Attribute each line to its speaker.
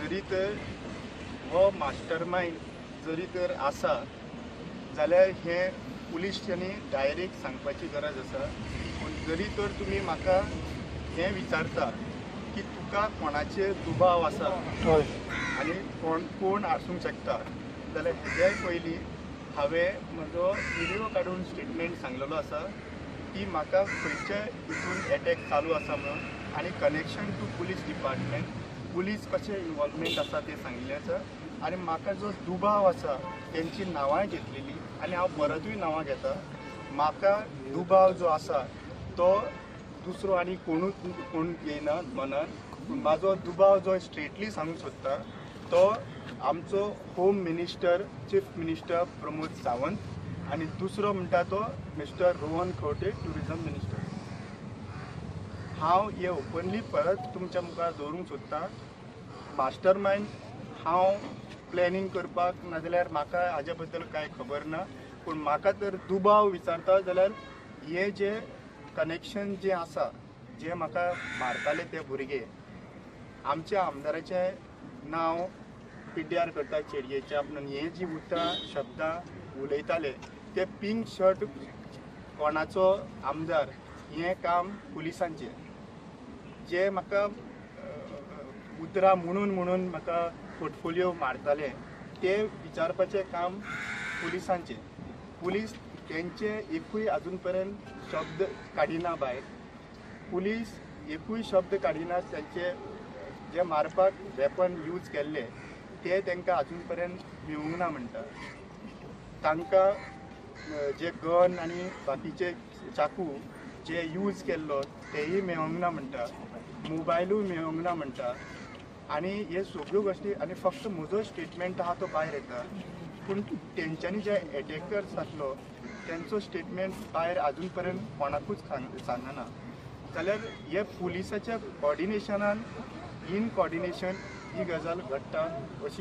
Speaker 1: जरी तर हो मास्टर माइंड जरी तर आसा जाल्यार हे पुलिसांनी डायरेक्ट सांगपाची गरज आसा। पूण जरी तर तुमी म्हाका हें विचारता की तुका कोणाचेर दुबाव आसा आनी कोण आसूंक शकता जाल्यार हेज्याय पयलीं हांवें म्हजो व्हिडिओ काडून स्टेटमेंट सांगलेलो आसा की म्हाका खंयच्या हितून एटॅक चालू आसा म्हणून आनी connection to police department police कशें इन्वॉल्वमेंट आसा तें सांगिल्लें आसा। आनी म्हाका जो दुबाव आसा तेंची नांवांय घेतलेली आनी हांव परतूय नांवां घेता। म्हाका दुबाव जो आसा तो दुसरो आनी कोण येना मनान, पूण म्हाजो दुबाव जो स्ट्रेटली सांगूंक सोदता तो आमचो home minister chief minister Pramod Sawant आनी दुसरो म्हणटा तो mister Rohan Khaunte tourism minister. हांव हे ओपनली परत तुमच्या मुखार दवरूंक सोदतां, मास्टर माइंड हांव प्लॅनिंग करपाक नाजाल्यार म्हाका हाजे बद्दल कांय खबर ना, पूण म्हाका तर दुबाव विचारता जाल्यार हे जे कनेक्शन जे आसा जे म्हाका मारताले ते भुरगे आमच्या आमदाराचें नांव पिड्ड्यार करता चेडयेच्या म्हणून हे जी उतरां शब्दां उलयताले ते पिंक शर्ट कोणाचो आमदार हें काम पुलिसांचें जे म्हाका उतरां म्हणून म्हाका पोर्टफोलियो मारताले ते विचारपाचें काम पुलिसांचें। पुलीस तेंचे एकूय आजून पर्यंत शब्द काडिना भायर, पुलीस एकूय शब्द काडिना तेंचे जे मारपाक वेपन यूज केल्ले ते तांकां आजून पर्यंत मेळूंक ना म्हणटा। तांकां जे गन आनी बाकीचे चाकू जे यूज केल्लो तेही मेळोंक ना म्हणटा, मोबायलूय मेळोंक ना म्हणटा। आनी हे सगळ्यो गोश्टी आनी फक्त म्हजो स्टेटमेंट आहा तो भायर येता, पूण तेंच्यांनी जे एटॅकर्स आसलो तेंचो स्टेटमेंट भायर आजून पर्यंत कोणाकूच सांगना। जाल्यार हे पुलिसाच्या कॉर्डिनेशनान इन कॉर्डिनेशन ही गजाल घडटा अशी